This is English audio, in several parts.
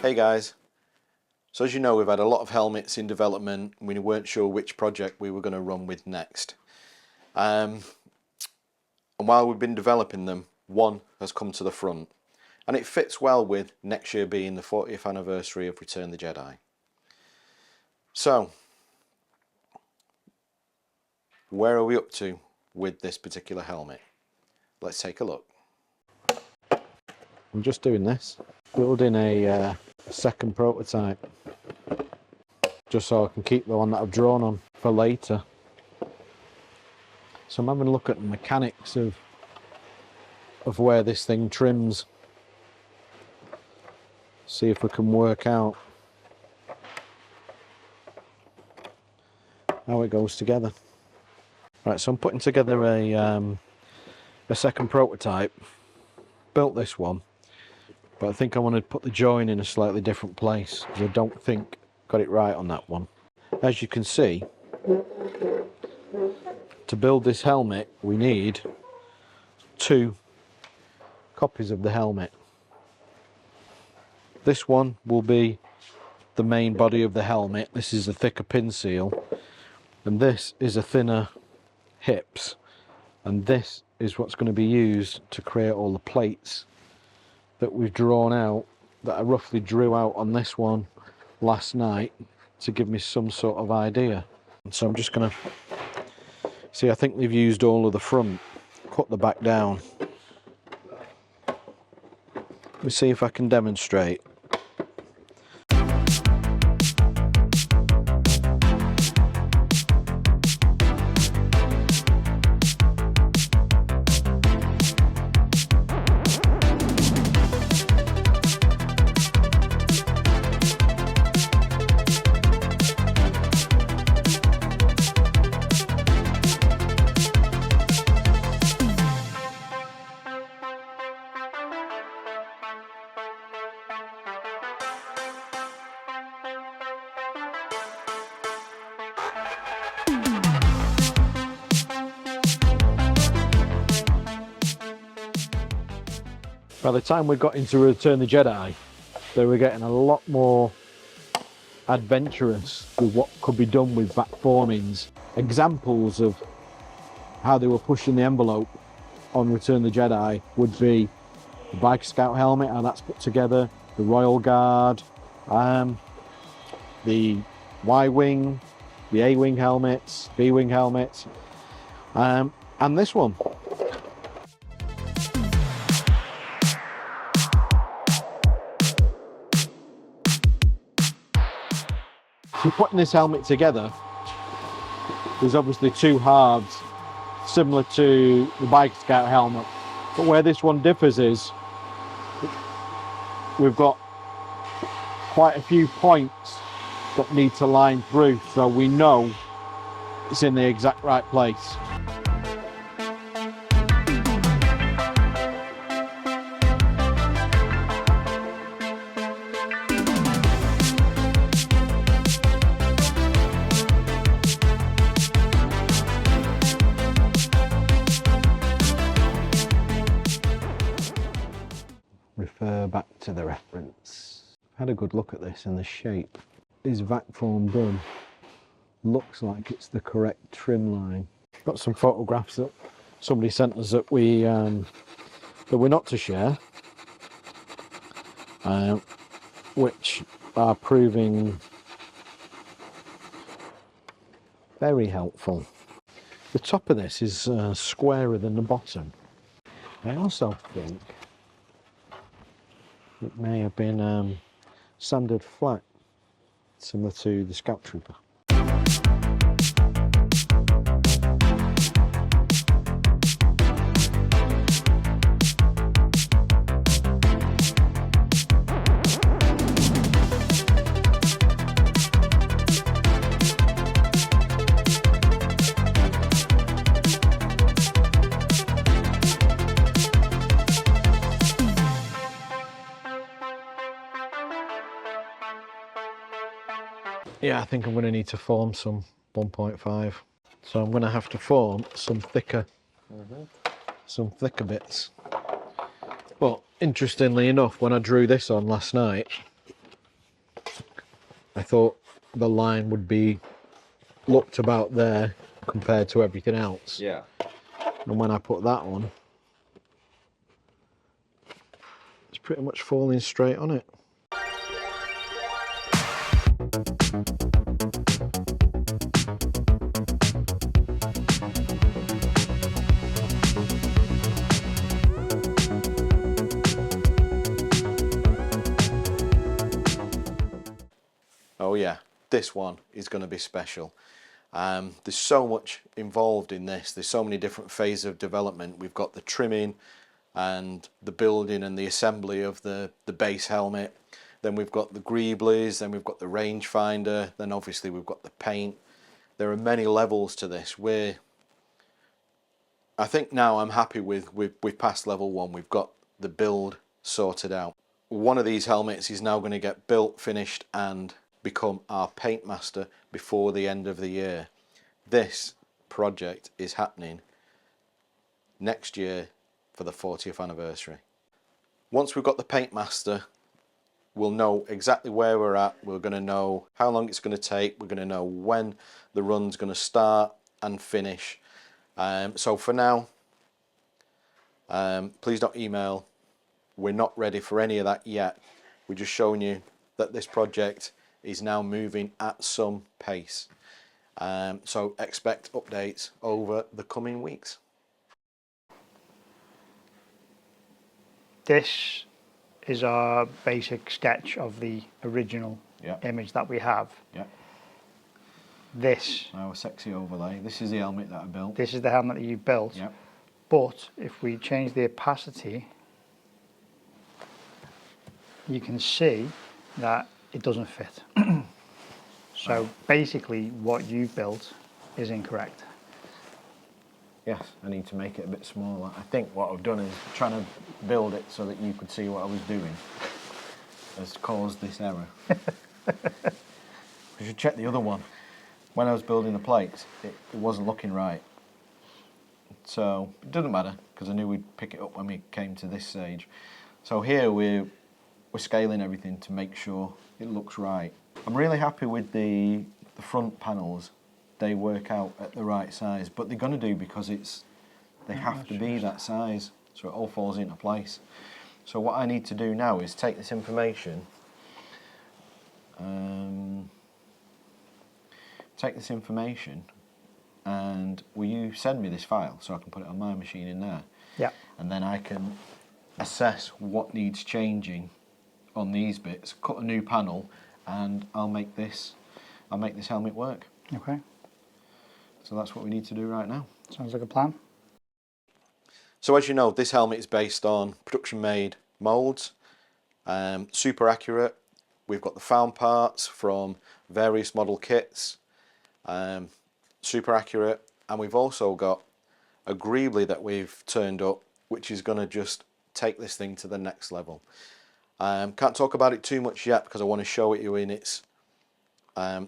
Hey guys, so as you know, we've had a lot of helmets in development and we weren't sure which project we were going to run with next. And while we've been developing them, one has come to the front and it fits well with next year being the 40th anniversary of Return the Jedi. So where are we up to with this particular helmet? Let's take a look. I'm just doing this, building a second prototype, just so I can keep the one that I've drawn on for later. So I'm having a look at the mechanics of where this thing trims, see if we can work out how it goes together. Right, so I'm putting together a second prototype. Built this one, but I think I want to put the join in a slightly different place because I don't think I got it right on that one. As you can see, to build this helmet we need 2 copies of the helmet. This one will be the main body of the helmet. This is a thicker pin seal, and this is a thinner hips, and this is what's going to be used to create all the plates that we've drawn out, that I roughly drew out on this one last night to give me some sort of idea. And so I'm just going to see, I think they've used all of the front, cut the back down. Let me see if I can demonstrate. By the time we got into Return the Jedi, they were getting a lot more adventurous with what could be done with back formings. Examples of how they were pushing the envelope on Return the Jedi would be the Biker Scout helmet, how that's put together, the Royal Guard, the Y-Wing, the A-Wing helmets, B-Wing helmets, and this one. So putting this helmet together, there's obviously 2 halves, similar to the Biker Scout helmet. But where this one differs is, we've got quite a few points that need to line through, so we know it's in the exact right place. Refer back to the reference. I've had a good look at this, and the shape is vac form done. Looks like it's the correct trim line. Got some photographs that somebody sent us that we're not to share, which are proving very helpful. The top of this is squarer than the bottom. I also think it may have been sanded flat, similar to the Scout Trooper. Yeah, I think I'm going to need to form some 1.5. So I'm going to have to form some thicker bits. But interestingly enough, when I drew this on last night, I thought the line would be looked about there compared to everything else. Yeah. And when I put that on, it's pretty much falling straight on it. Oh yeah, this one is going to be special. There's so much involved in this. There's so many different phases of development. We've got the trimming and the building and the assembly of the base helmet. Then we've got the greeblies, then we've got the rangefinder, then obviously we've got the paint. There are many levels to this. I think now I'm happy with we've passed level 1. We've got the build sorted out. One of these helmets is now going to get built, finished and become our paint master before the end of the year. This project is happening next year for the 40th anniversary. Once we've got the paint master, we'll know exactly where we're at. We're going to know how long it's going to take. We're going to know when the run's going to start and finish. So for now, please don't email. We're not ready for any of that yet. We're just showing you that this project is now moving at some pace. So expect updates over the coming weeks. This is our basic sketch of the original image that we have. Yeah. This. Our sexy overlay. This is the helmet that I built. This is the helmet that you built. Yeah. But if we change the opacity, you can see that it doesn't fit. So basically what you built is incorrect. Yes, I need to make it a bit smaller. I think what I've done is trying to build it so that you could see what I was doing has caused this error. You should check the other one. When I was building the plates, it wasn't looking right. So it doesn't matter because I knew we'd pick it up when we came to this stage. So here we're scaling everything to make sure it looks right. I'm really happy with the front panels. They work out at the right size, but they're going to do because they have to be that size, so it all falls into place. So what I need to do now is take this information, and will you send me this file so I can put it on my machine in there? Yeah. And then I can assess what needs changing on these bits, cut a new panel, and I'll make this helmet work. Okay. So that's what we need to do right now. Sounds like a plan. So as you know, this helmet is based on production made moulds, super accurate. We've got the found parts from various model kits, super accurate, and we've also got a greebly that we've turned up, which is going to just take this thing to the next level. Can't talk about it too much yet because I want to show it you in its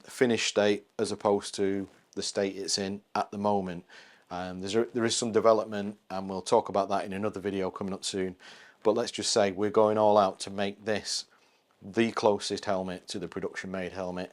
finished state as opposed to the state it's in at the moment. There is some development, and we'll talk about that in another video coming up soon. But let's just say we're going all out to make this the closest helmet to the production made helmet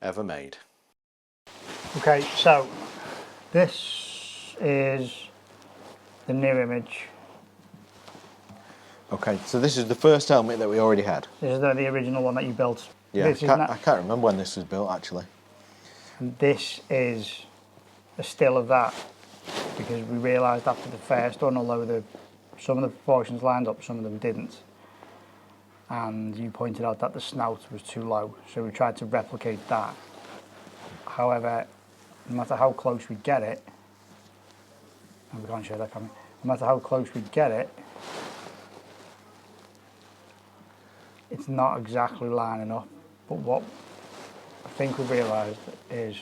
ever made. Okay, so this is the new image. Okay, so this is the first helmet that we already had. This is the original one that you built. Yeah, I can't remember when this was built actually. And this is a still of that, because we realised after the first one, although some of the proportions lined up, some of them didn't. And you pointed out that the snout was too low, so we tried to replicate that. However, no matter how close we get it, and we can't show that, can we? No matter how close we get it, it's not exactly lining up. But what I think we realised is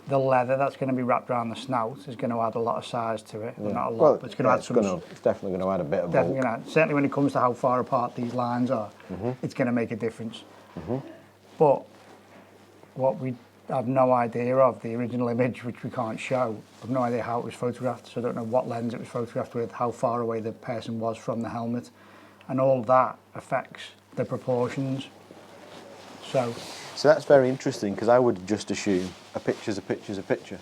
the leather that's going to be wrapped around the snout is going to add a lot of size to it. Yeah. Not a lot, but it's going to add some. It's definitely going to add a bit of bulk. Certainly when it comes to how far apart these lines are, it's going to make a difference. But what we have no idea of, the original image, which we can't show, I've no idea how it was photographed, so I don't know what lens it was photographed with, how far away the person was from the helmet, and all that affects the proportions. So that's very interesting, because I would just assume a picture's a picture's a picture.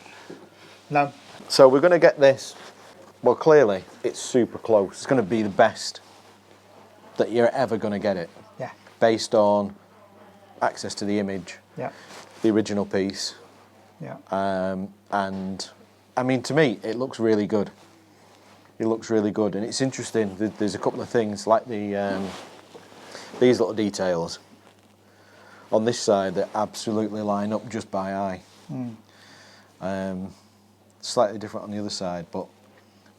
no, So we're going to get this, well, clearly it's super close. It's going to be the best that you're ever going to get it, yeah, based on access to the image, yeah, the original piece, yeah. and I mean, to me, it looks really good. It looks really good, and it's interesting. There's a couple of things like these little details on this side that absolutely line up just by eye. Slightly different on the other side, but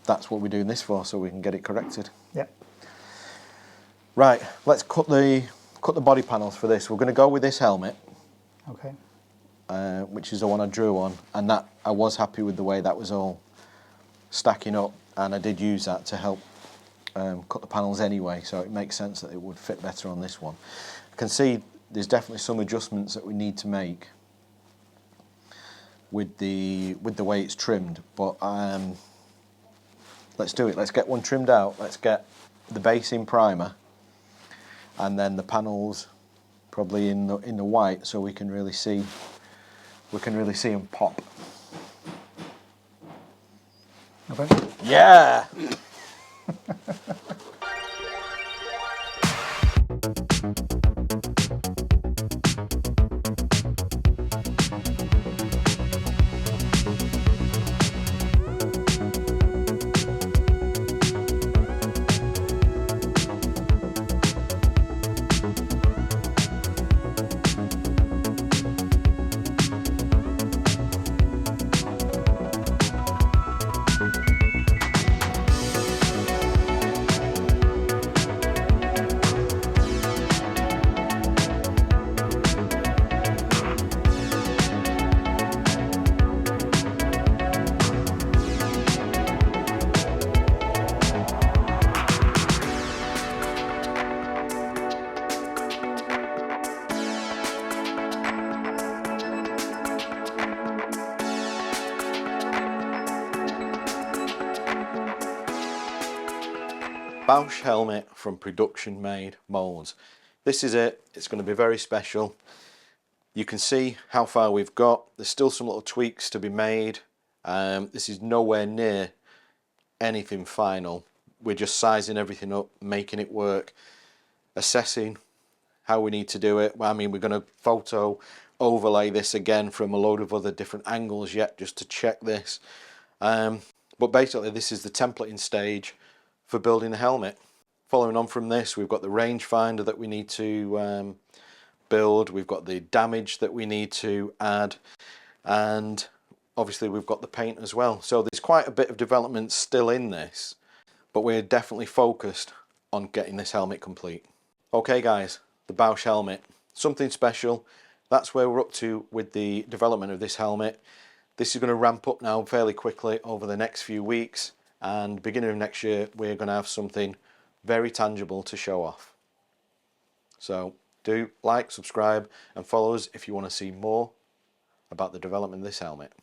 that's what we're doing this for, so we can get it corrected. Yeah. Right, let's cut the body panels for this. We're going to go with this helmet, Okay. which is the one I drew on, and that I was happy with the way that was all stacking up, and I did use that to help cut the panels anyway, so it makes sense that it would fit better on this one. I can see there's definitely some adjustments that we need to make with the way it's trimmed, but let's do it. Let's get one trimmed out. Let's get the base in primer, and then the panels probably in the white, so we can really see them pop. Okay. Yeah. Boushh helmet from production made moulds. This is it. It's going to be very special. You can see how far we've got. There's still some little tweaks to be made. This is nowhere near anything final. We're just sizing everything up, making it work, assessing how we need to do it. I mean, we're going to photo overlay this again from a load of other different angles yet, just to check this. But basically this is the templating stage for building the helmet. Following on from this, we've got the rangefinder that we need to build, we've got the damage that we need to add, and obviously we've got the paint as well. So there's quite a bit of development still in this, but we're definitely focused on getting this helmet complete. Okay guys, the Boushh helmet, something special. That's where we're up to with the development of this helmet. This is going to ramp up now fairly quickly over the next few weeks, and beginning of next year we're going to have something very tangible to show off. So do like, subscribe and follow us if you want to see more about the development of this helmet.